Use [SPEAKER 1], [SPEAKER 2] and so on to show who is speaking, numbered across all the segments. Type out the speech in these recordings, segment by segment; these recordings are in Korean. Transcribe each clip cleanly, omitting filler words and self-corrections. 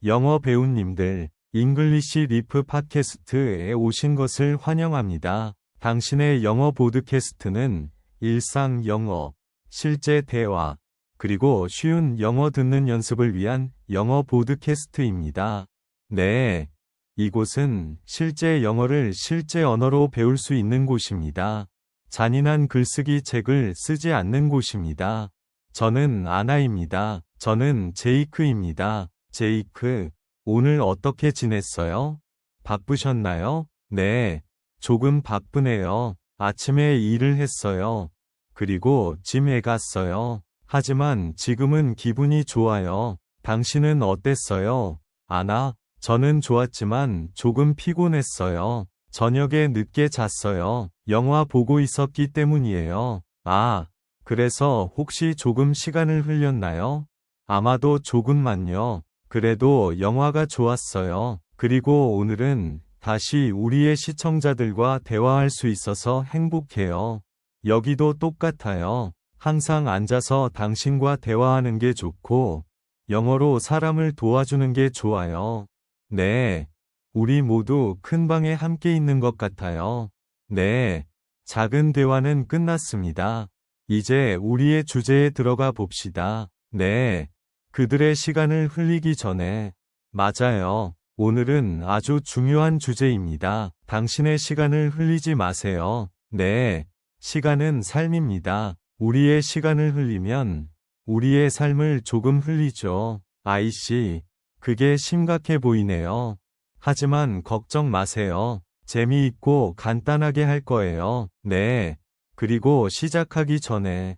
[SPEAKER 1] 영어 배우님들, 잉글리시 리프 팟캐스트에 오신 것을 환영합니다. 당신의 영어 보드캐스트는 일상 영어, 실제 대화, 그리고 쉬운 영어 듣는 연습을 위한 영어 보드캐스트입니다. 네, 이곳은 실제 영어를 실제 언어로 배울 수 있는 곳입니다. 잔인한 글쓰기 책을 쓰지 않는 곳입니다. 저는 아나입니다. 저는 제이크입니다. 제이크, 오늘 어떻게 지냈어요? 바쁘셨나요? 네, 조금 바쁘네요. 아침에 일을 했어요. 그리고 짐에 갔어요. 하지만 지금은 기분이 좋아요. 당신은 어땠어요? 아나, 저는 좋았지만 조금 피곤했어요. 저녁에 늦게 잤어요. 영화 보고 있었기 때문이에요. 아, 그래서 혹시 조금 시간을 흘렸나요? 아마도 조금만요. 그래도 영화가 좋았어요. 그리고 오늘은 다시 우리의 시청자들과 대화할 수 있어서 행복해요. 여기도 똑같아요. 항상 앉아서 당신과 대화하는 게 좋고, 영어로 사람을 도와주는 게 좋아요. 네. 우리 모두 큰 방에 함께 있는 것 같아요. 네. 작은 대화는 끝났습니다. 이제 우리의 주제에 들어가 봅시다. 네. 그들의 시간을 흘리기 전에. 맞아요. 오늘은 아주 중요한 주제입니다. 당신의 시간을 흘리지 마세요. 네. 시간은 삶입니다. 우리의 시간을 흘리면 우리의 삶을 조금 흘리죠. 아이씨, 그게 심각해 보이네요. 하지만 걱정 마세요. 재미있고 간단하게 할 거예요. 네. 그리고 시작하기 전에,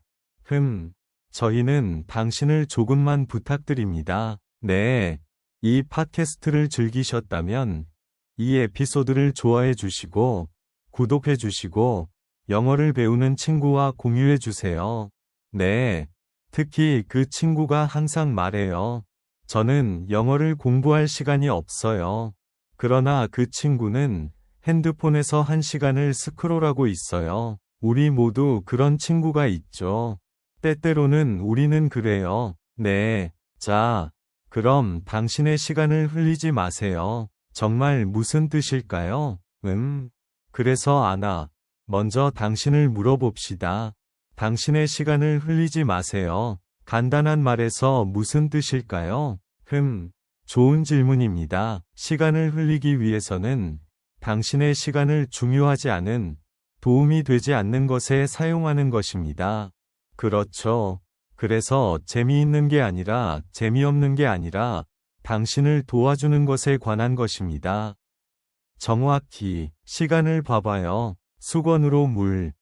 [SPEAKER 1] 저희는 당신을 조금만 부탁드립니다. 네. 이 팟캐스트를 즐기셨다면, 이 에피소드를 좋아해 주시고, 구독해 주시고, 영어를 배우는 친구와 공유해 주세요. 네. 특히 그 친구가 항상 말해요. 저는 영어를 공부할 시간이 없어요. 그러나 그 친구는 핸드폰에서 1시간을 스크롤하고 있어요. 우리 모두 그런 친구가 있죠. 때때로는 우리는 그래요. 네. 자, 그럼 당신의 시간을 흘리지 마세요. 정말 무슨 뜻일까요? 그래서 아나, 먼저 당신을 물어봅시다. 당신의 시간을 흘리지 마세요. 간단한 말에서 무슨 뜻일까요? 좋은 질문입니다. 시간을 흘리기 위해서는 당신의 시간을 중요하지 않은, 도움이 되지 않는 것에 사용하는 것입니다. 그렇죠. 그래서 재미있는 게 아니라 재미없는 게 아니라 당신을 도와주는 것에 관한 것입니다. 정확히 시간을 봐봐요. 수건으로 물,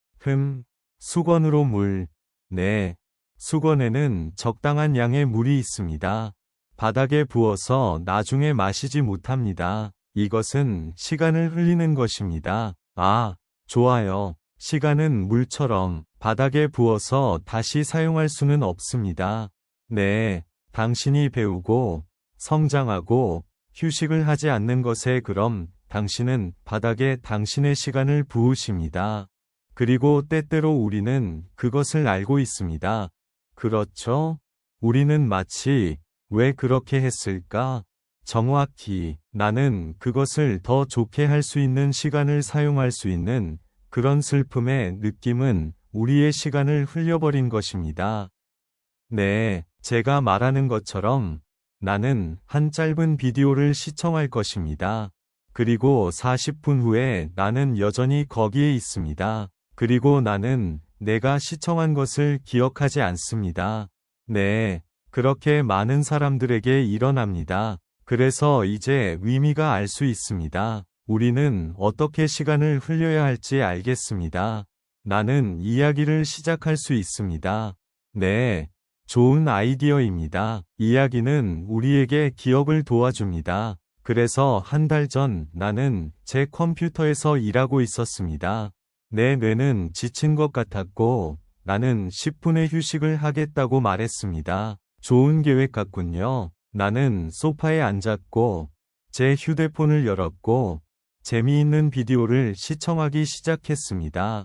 [SPEAKER 1] 수건으로 물. 네. 수건에는 적당한 양의 물이 있습니다. 바닥에 부어서 나중에 마시지 못합니다. 이것은 시간을 흘리는 것입니다. 아, 좋아요. 시간은 물처럼 바닥에 부어서 다시 사용할 수는 없습니다. 네. 당신이 배우고, 성장하고, 휴식을 하지 않는 것에 그럼 당신은 바닥에 당신의 시간을 부으십니다. 그리고 때때로 우리는 그것을 알고 있습니다. 그렇죠? 우리는 마치 왜 그렇게 했을까? 정확히 나는 그것을 더 좋게 할 수 있는 시간을 사용할 수 있는 그런 슬픔의 느낌은 우리의 시간을 흘려버린 것입니다. 네, 제가 말하는 것처럼 나는 한 짧은 비디오를 시청할 것입니다. 그리고 40분 후에 나는 여전히 거기에 있습니다. 그리고 나는 내가 시청한 것을 기억하지 않습니다. 네, 그렇게 많은 사람들에게 일어납니다. 그래서 이제 위미가 알 수 있습니다. 우리는 어떻게 시간을 흘려야 할지 알겠습니다. 나는 이야기를 시작할 수 있습니다. 네, 좋은 아이디어입니다. 이야기는 우리에게 기억을 도와줍니다. 그래서 한 달 전 나는 제 컴퓨터에서 일하고 있었습니다. 내 뇌는 지친 것 같았고 나는 10분의 휴식을 하겠다고 말했습니다. 좋은 계획 같군요. 나는 소파에 앉았고 제 휴대폰을 열었고 재미있는 비디오를 시청하기 시작했습니다.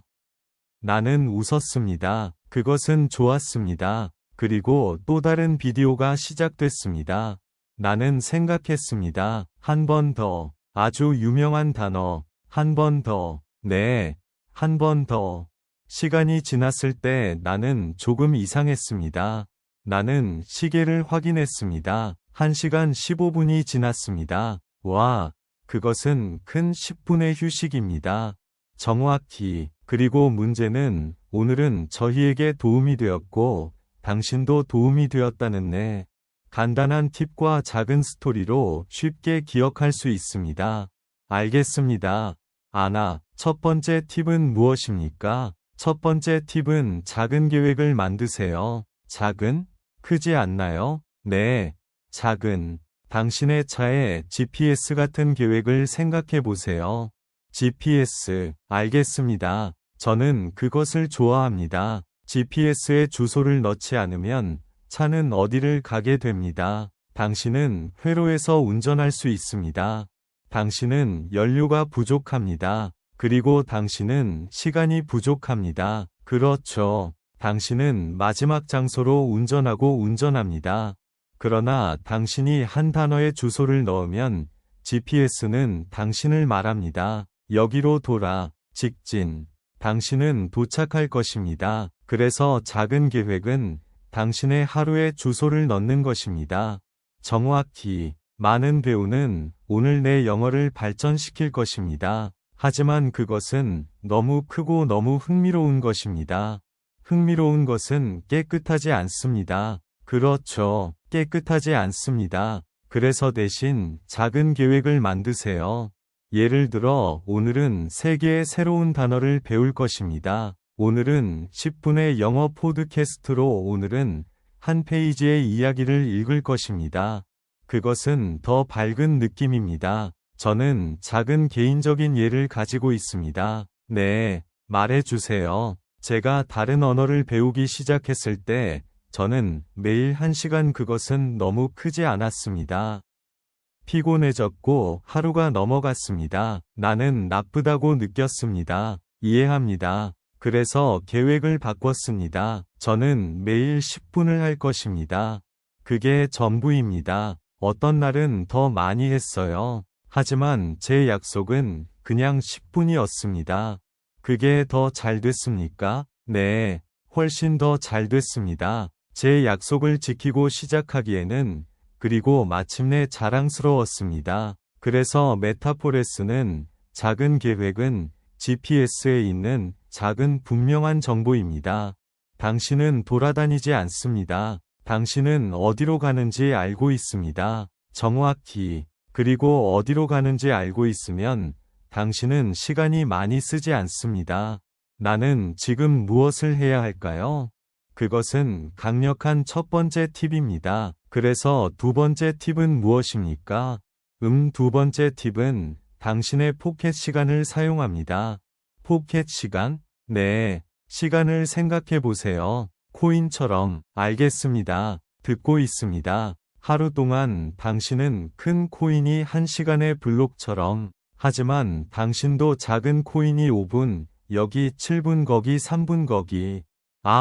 [SPEAKER 1] 나는 웃었습니다. 그것은 좋았습니다. 그리고 또 다른 비디오가 시작됐습니다. 나는 생각했습니다. 한 번 더. 아주 유명한 단어. 한 번 더. 네. 한 번 더. 시간이 지났을 때 나는 조금 이상했습니다. 나는 시계를 확인했습니다. 1시간 15분이 지났습니다. 와, 그것은 큰 10분의 휴식입니다. 정확히. 그리고 문제는 오늘은 저희에게 도움이 되었고, 당신도 도움이 되었다는 네. 간단한 팁과 작은 스토리로 쉽게 기억할 수 있습니다. 알겠습니다. 아나, 첫 번째 팁은 무엇입니까? 첫 번째 팁은 작은 계획을 만드세요. 작은? 크지 않나요? 네, 작은. 당신의 차에 GPS 같은 계획을 생각해 보세요. GPS, 알겠습니다. 저는 그것을 좋아합니다. GPS에 주소를 넣지 않으면 차는 어디를 가게 됩니다. 당신은 회로에서 운전할 수 있습니다. 당신은 연료가 부족합니다. 그리고 당신은 시간이 부족합니다. 그렇죠. 당신은 마지막 장소로 운전합니다. 그러나 당신이 한 단어의 주소를 넣으면 GPS는 당신을 말합니다. 여기로 돌아, 직진. 당신은 도착할 것입니다. 그래서 작은 계획은 당신의 하루의 주소를 넣는 것입니다. 정확히. 많은 배우는 오늘 내 영어를 발전시킬 것입니다. 하지만 그것은 너무 크고 너무 흥미로운 것입니다. 흥미로운 것은 깨끗하지 않습니다. 그렇죠. 깨끗하지 않습니다. 그래서 대신 작은 계획을 만드세요. 예를 들어 오늘은 3개의 새로운 단어를 배울 것입니다. 오늘은 10분의 영어 포드캐스트로 오늘은 한 페이지의 이야기를 읽을 것입니다. 그것은 더 밝은 느낌입니다. 저는 작은 개인적인 예를 가지고 있습니다. 네, 말해주세요. 제가 다른 언어를 배우기 시작했을 때 저는 매일 1시간 그것은 너무 크지 않았습니다. 피곤해졌고 하루가 넘어갔습니다. 나는 나쁘다고 느꼈습니다. 이해합니다. 그래서 계획을 바꿨습니다. 저는 매일 10분을 할 것입니다. 그게 전부입니다. 어떤 날은 더 많이 했어요. 하지만 제 약속은 그냥 10분이었습니다. 그게 더 잘 됐습니까? 네, 훨씬 더 잘 됐습니다. 제 약속을 지키고 시작하기에는 그리고 마침내 자랑스러웠습니다. 그래서 메타포레스는 작은 계획은 GPS에 있는 작은 분명한 정보입니다. 당신은 돌아다니지 않습니다. 당신은 어디로 가는지 알고 있습니다. 정확히. 그리고 어디로 가는지 알고 있으면 당신은 시간이 많이 쓰지 않습니다. 나는 지금 무엇을 해야 할까요? 그것은 강력한 첫 번째 팁입니다. 그래서 두 번째 팁은 무엇입니까? 두 번째 팁은 당신의 포켓 시간을 사용합니다. 포켓 시간? 네, 시간을 생각해 보세요. 코인처럼. 알겠습니다. 듣고 있습니다. 하루 동안 당신은 큰 코인이 1시간의 블록처럼, 하지만 당신도 작은 코인이 5분, 여기 7분 거기 3분 거기.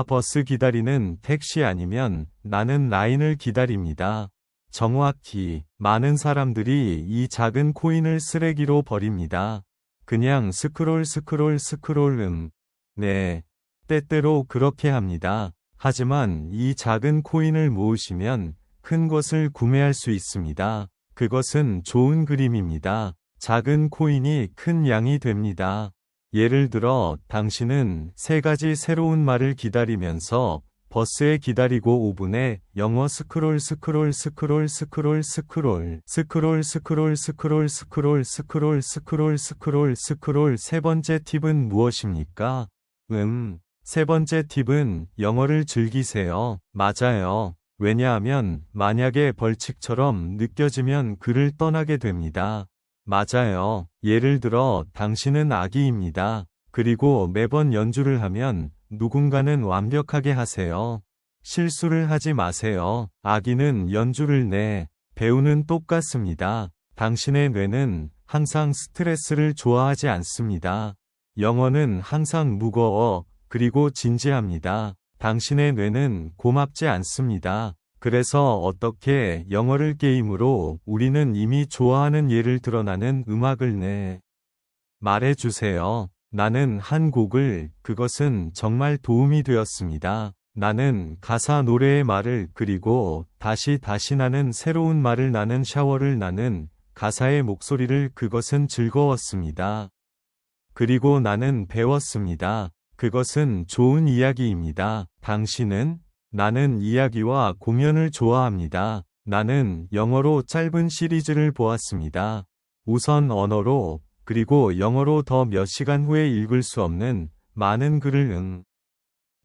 [SPEAKER 1] 버스 기다리는 택시 아니면 나는 라인을 기다립니다. 정확히. 많은 사람들이 이 작은 코인을 쓰레기로 버립니다. 그냥 스크롤. 네. 때때로 그렇게 합니다. 하지만 이 작은 코인을 모으시면 큰 것을 구매할 수 있습니다. 그것은 좋은 그림입니다. 작은 코인이 큰 양이 됩니다. 예를 들어 당신은 3가지 새로운 말을 기다리면서 버스에 기다리고 5분에 영어 스크롤 세 번째 팁은 무엇입니까? 세 번째 팁은 영어를 즐기세요. 맞아요. 왜냐하면 만약에 벌칙처럼 느껴지면 글을 떠나게 됩니다. 맞아요. 예를 들어 당신은 아기입니다. 그리고 매번 연주를 하면 누군가는 완벽하게 하세요. 실수를 하지 마세요. 아기는 연주를 배우는 똑같습니다. 당신의 뇌는 항상 스트레스를 좋아하지 않습니다. 영어는 항상 무거워 그리고 진지합니다. 당신의 뇌는 고맙지 않습니다. 그래서 어떻게 영어를 게임으로 우리는 이미 좋아하는 예를 드러나는 음악을 말해주세요. 나는 한 곡을 그것은 정말 도움이 되었습니다. 나는 가사 노래의 말을 그리고 다시 나는 새로운 말을 나는 샤워를 나는 가사의 목소리를 그것은 즐거웠습니다. 그리고 나는 배웠습니다. 그것은 좋은 이야기입니다. 당신은? 나는 이야기와 공연을 좋아합니다. 나는 영어로 짧은 시리즈를 보았습니다. 우선 언어로, 그리고 영어로 더 몇 시간 후에 읽을 수 없는 많은 글을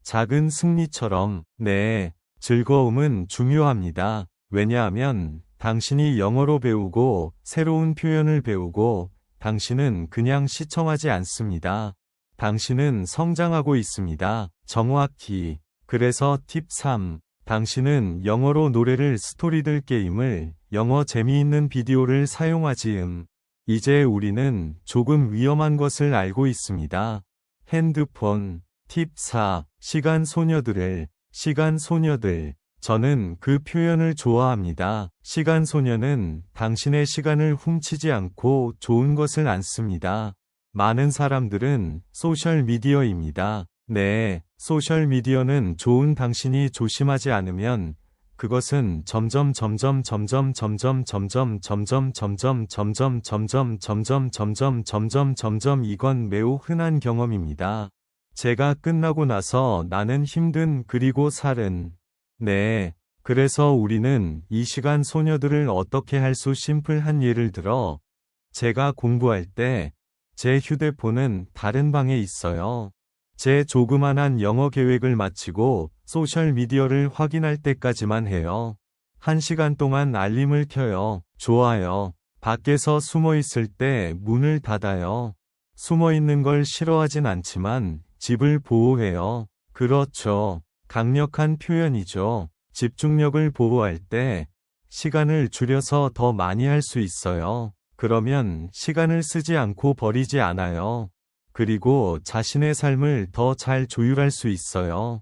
[SPEAKER 1] 작은 승리처럼. 네, 즐거움은 중요합니다. 왜냐하면 당신이 영어로 배우고 새로운 표현을 배우고 당신은 그냥 시청하지 않습니다. 당신은 성장하고 있습니다. 정확히. 그래서 팁 3. 당신은 영어로 노래를 스토리들 게임을 영어 재미있는 비디오를 사용하지. 이제 우리는 조금 위험한 것을 알고 있습니다. 핸드폰. 팁 4. 시간 소녀들. 저는 그 표현을 좋아합니다. 시간 소녀는 당신의 시간을 훔치지 않고 좋은 것을 않습니다. 많은 사람들은 소셜미디어입니다. 네, 소셜미디어는 좋은 당신이 조심하지 않으면 그것은 점점 이건 매우 흔한 경험입니다. 제가 끝나고 나서 나는 힘든 그리고 살은. 네. 그래서 우리는 이 시간 소녀들을 어떻게 할 수 심플한 예를 들어 제가 공부할 때 제 휴대폰은 다른 방에 있어요. 제 조그만한 영어 계획을 마치고 소셜미디어를 확인할 때까지만 해요. 1시간 동안 알림을 켜요. 좋아요. 밖에서 숨어 있을 때 문을 닫아요. 숨어 있는 걸 싫어하진 않지만 집을 보호해요. 그렇죠. 강력한 표현이죠. 집중력을 보호할 때 시간을 줄여서 더 많이 할 수 있어요. 그러면 시간을 쓰지 않고 버리지 않아요. 그리고 자신의 삶을 더 잘 조율할 수 있어요.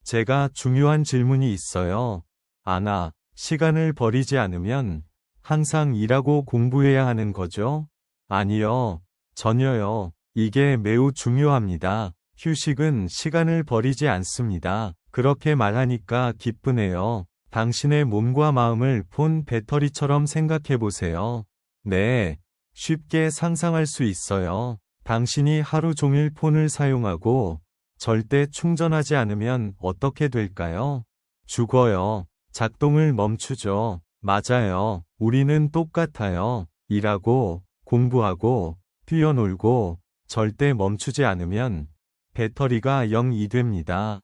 [SPEAKER 1] 제가 중요한 질문이 있어요. 아나, 시간을 버리지 않으면 항상 일하고 공부해야 하는 거죠? 아니요. 전혀요. 이게 매우 중요합니다. 휴식은 시간을 버리지 않습니다. 그렇게 말하니까 기쁘네요. 당신의 몸과 마음을 폰 배터리처럼 생각해 보세요. 네, 쉽게 상상할 수 있어요. 당신이 하루 종일 폰을 사용하고 절대 충전하지 않으면 어떻게 될까요? 죽어요. 작동을 멈추죠. 맞아요. 우리는 똑같아요. 일하고, 공부하고, 뛰어놀고, 절대 멈추지 않으면 배터리가 0이 됩니다.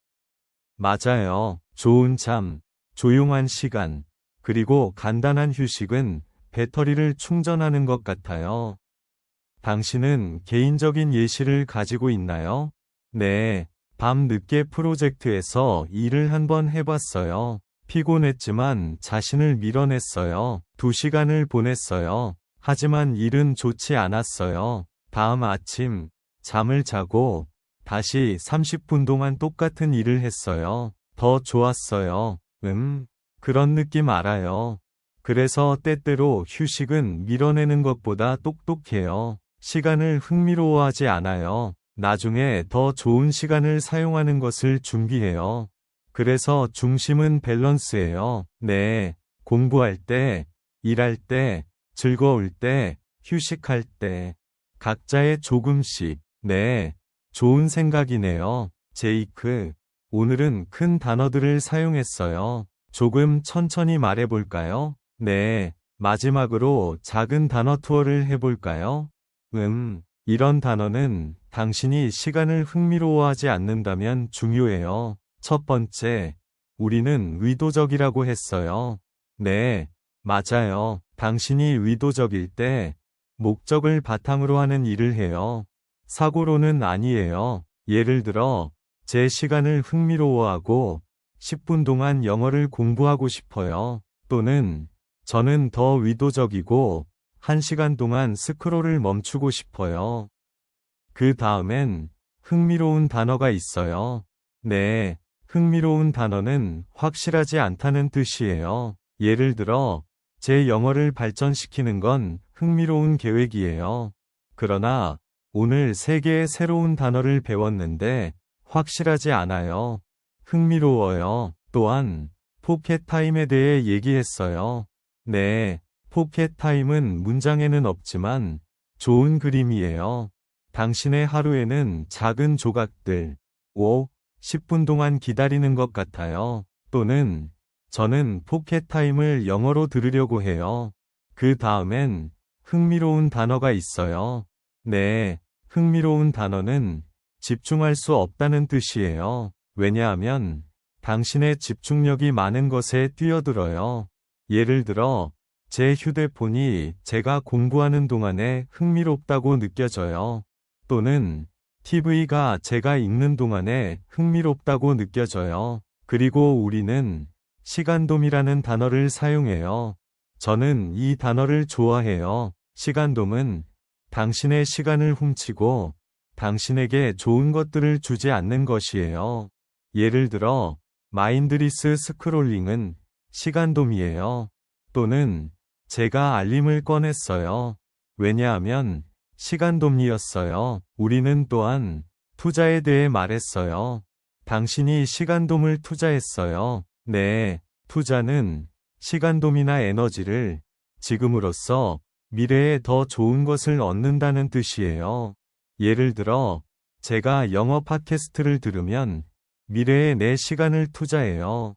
[SPEAKER 1] 맞아요. 좋은 잠, 조용한 시간, 그리고 간단한 휴식은 배터리를 충전하는 것 같아요. 당신은 개인적인 예시를 가지고 있나요? 네. 밤 늦게 프로젝트에서 일을 한번 해봤어요. 피곤했지만 자신을 밀어냈어요. 2시간을 보냈어요. 하지만 일은 좋지 않았어요. 다음 아침, 잠을 자고 다시 30분 동안 똑같은 일을 했어요. 더 좋았어요. 그런 느낌 알아요. 그래서 때때로 휴식은 밀어내는 것보다 똑똑해요. 시간을 흥미로워하지 않아요. 나중에 더 좋은 시간을 사용하는 것을 준비해요. 그래서 중심은 밸런스예요. 네. 공부할 때, 일할 때, 즐거울 때, 휴식할 때. 각자의 조금씩. 네. 좋은 생각이네요. 제이크. 오늘은 큰 단어들을 사용했어요. 조금 천천히 말해볼까요? 네. 마지막으로 작은 단어 투어를 해볼까요? 이런 단어는 당신이 시간을 흥미로워하지 않는다면 중요해요. 첫 번째, 우리는 의도적이라고 했어요. 네, 맞아요. 당신이 의도적일 때 목적을 바탕으로 하는 일을 해요. 사고로는 아니에요. 예를 들어, 제 시간을 흥미로워하고 10분 동안 영어를 공부하고 싶어요. 또는 저는 더 의도적이고 1시간 동안 스크롤을 멈추고 싶어요. 그 다음엔 흥미로운 단어가 있어요. 네, 흥미로운 단어는 확실하지 않다는 뜻이에요. 예를 들어, 제 영어를 발전시키는 건 흥미로운 계획이에요. 그러나 오늘 3개의 새로운 단어를 배웠는데 확실하지 않아요. 흥미로워요. 또한 포켓타임에 대해 얘기했어요. 네, 포켓타임은 문장에는 없지만 좋은 그림이에요. 당신의 하루에는 작은 조각들, 10분 동안 기다리는 것 같아요. 또는 저는 포켓타임을 영어로 들으려고 해요. 그 다음엔 흥미로운 단어가 있어요. 네, 흥미로운 단어는 집중할 수 없다는 뜻이에요. 왜냐하면 당신의 집중력이 많은 것에 뛰어들어요. 예를 들어, 제 휴대폰이 제가 공부하는 동안에 흥미롭다고 느껴져요. 또는 TV가 제가 읽는 동안에 흥미롭다고 느껴져요. 그리고 우리는 시간돔이라는 단어를 사용해요. 저는 이 단어를 좋아해요. 시간돔은 당신의 시간을 훔치고 당신에게 좋은 것들을 주지 않는 것이에요. 예를 들어, 마인드리스 스크롤링은 시간돔이에요. 또는 제가 알림을 꺼냈어요. 왜냐하면 시간돔이었어요. 우리는 또한 투자에 대해 말했어요. 당신이 시간돔을 투자했어요. 네, 투자는 시간돔이나 에너지를 지금으로써 미래에 더 좋은 것을 얻는다는 뜻이에요. 예를 들어, 제가 영어 팟캐스트를 들으면 미래에 내 시간을 투자해요.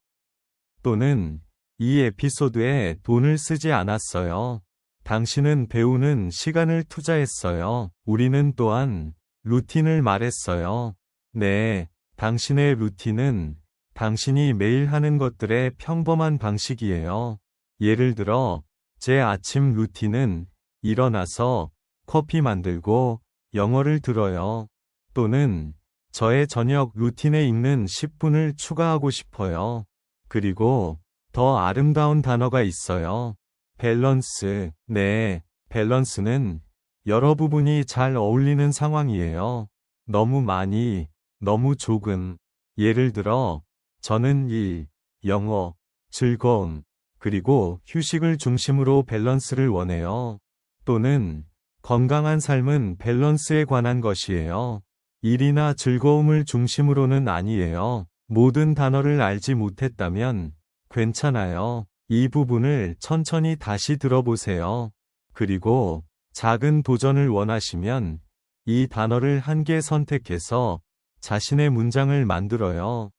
[SPEAKER 1] 또는 이 에피소드에 돈을 쓰지 않았어요. 당신은 배우는 시간을 투자했어요. 우리는 또한 루틴을 말했어요. 네, 당신의 루틴은 당신이 매일 하는 것들의 평범한 방식이에요. 예를 들어, 제 아침 루틴은 일어나서 커피 만들고 영어를 들어요. 또는 저의 저녁 루틴에 있는 10분을 추가하고 싶어요. 그리고 더 아름다운 단어가 있어요. 밸런스. 네, 밸런스는 여러 부분이 잘 어울리는 상황이에요. 너무 많이, 너무 조금. 예를 들어, 저는 일, 영어, 즐거움, 그리고 휴식을 중심으로 밸런스를 원해요. 또는 건강한 삶은 밸런스에 관한 것이에요. 일이나 즐거움을 중심으로는 아니에요. 모든 단어를 알지 못했다면 괜찮아요. 이 부분을 천천히 다시 들어보세요. 그리고 작은 도전을 원하시면 이 단어를 한 개 선택해서 자신의 문장을 만들어요.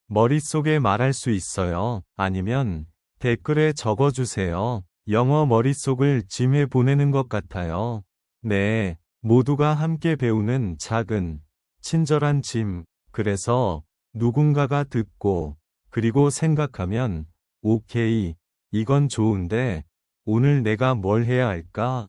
[SPEAKER 1] 머릿속에 말할 수 있어요. 아니면 댓글에 적어주세요. 영어 머릿속을 짐에 보내는 것 같아요. 네, 모두가 함께 배우는 작은, 친절한 짐. 그래서 누군가가 듣고, 그리고 생각하면, 오케이, 이건 좋은데, 오늘 내가 뭘 해야 할까?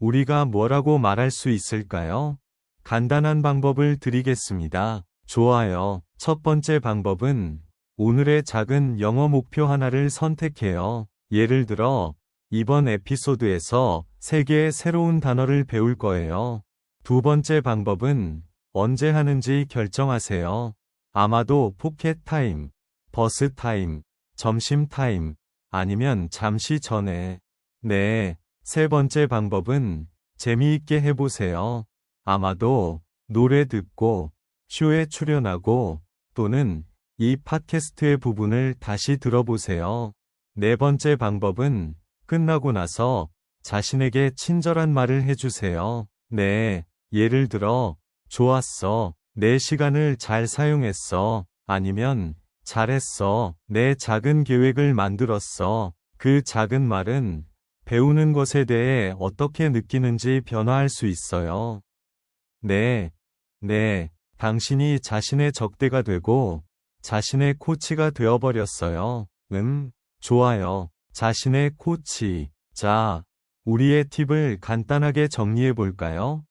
[SPEAKER 1] 우리가 뭐라고 말할 수 있을까요? 간단한 방법을 드리겠습니다. 좋아요. 첫 번째 방법은 오늘의 작은 영어 목표 하나를 선택해요. 예를 들어, 이번 에피소드에서 3개의 새로운 단어를 배울 거예요. 두 번째 방법은 언제 하는지 결정하세요. 아마도 포켓 타임, 버스 타임, 점심 타임, 아니면 잠시 전에. 네. 세 번째 방법은 재미있게 해보세요. 아마도 노래 듣고, 쇼에 출연하고, 또는 이 팟캐스트의 부분을 다시 들어보세요. 네 번째 방법은 끝나고 나서 자신에게 친절한 말을 해주세요. 네, 예를 들어, 좋았어. 내 시간을 잘 사용했어. 아니면, 잘했어. 내 작은 계획을 만들었어. 그 작은 말은 배우는 것에 대해 어떻게 느끼는지 변화할 수 있어요. 네, 당신이 자신의 적대가 되고 자신의 코치가 되어버렸어요. 좋아요. 자신의 코치. 자, 우리의 팁을 간단하게 정리해 볼까요?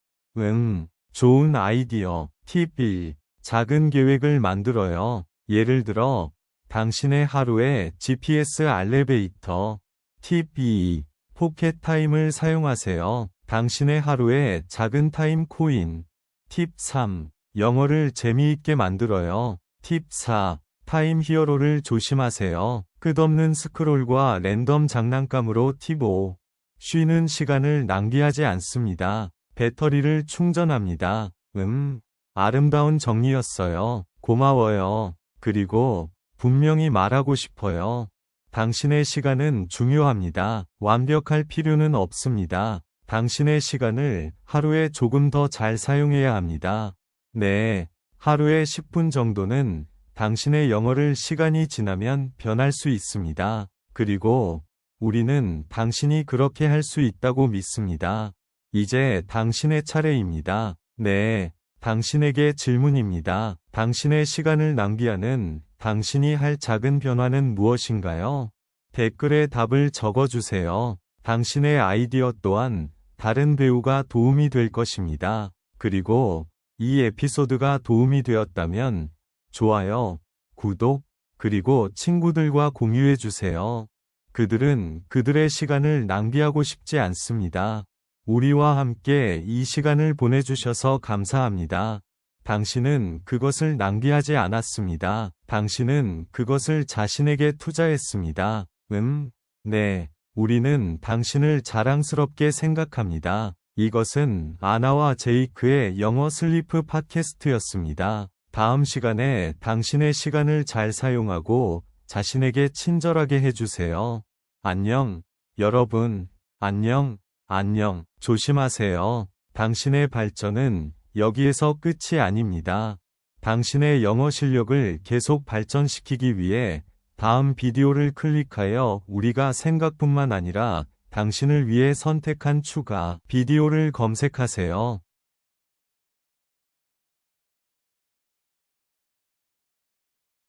[SPEAKER 1] 좋은 아이디어. 팁 1. 작은 계획을 만들어요. 예를 들어, 당신의 하루의 GPS 엘리베이터. 팁 2. 포켓 타임을 사용하세요. 당신의 하루의 작은 타임 코인. 팁 3. 영어를 재미있게 만들어요. 팁 4. 타임 히어로를 조심하세요. 끝없는 스크롤과 랜덤 장난감으로 팁 5. 쉬는 시간을 낭비하지 않습니다. 배터리를 충전합니다. 아름다운 정리였어요. 고마워요. 그리고 분명히 말하고 싶어요. 당신의 시간은 중요합니다. 완벽할 필요는 없습니다. 당신의 시간을 하루에 조금 더 잘 사용해야 합니다. 네, 하루에 10분 정도는 당신의 영어를 시간이 지나면 변할 수 있습니다. 그리고 우리는 당신이 그렇게 할 수 있다고 믿습니다. 이제 당신의 차례입니다. 네, 당신에게 질문입니다. 당신의 시간을 낭비하는 당신이 할 작은 변화는 무엇인가요? 댓글에 답을 적어주세요. 당신의 아이디어 또한 다른 배우가 도움이 될 것입니다. 그리고 이 에피소드가 도움이 되었다면 좋아요, 구독, 그리고 친구들과 공유해주세요. 그들은 그들의 시간을 낭비하고 싶지 않습니다. 우리와 함께 이 시간을 보내주셔서 감사합니다. 당신은 그것을 낭비하지 않았습니다. 당신은 그것을 자신에게 투자했습니다. 네. 우리는 당신을 자랑스럽게 생각합니다. 이것은 아나와 제이크의 영어 슬리프 팟캐스트였습니다. 다음 시간에 당신의 시간을 잘 사용하고 자신에게 친절하게 해주세요. 안녕, 여러분. 안녕, 안녕. 조심하세요. 당신의 발전은 여기에서 끝이 아닙니다. 당신의 영어 실력을 계속 발전시키기 위해 다음 비디오를 클릭하여 우리가 생각뿐만 아니라 당신을 위해 선택한 추가 비디오를 검색하세요.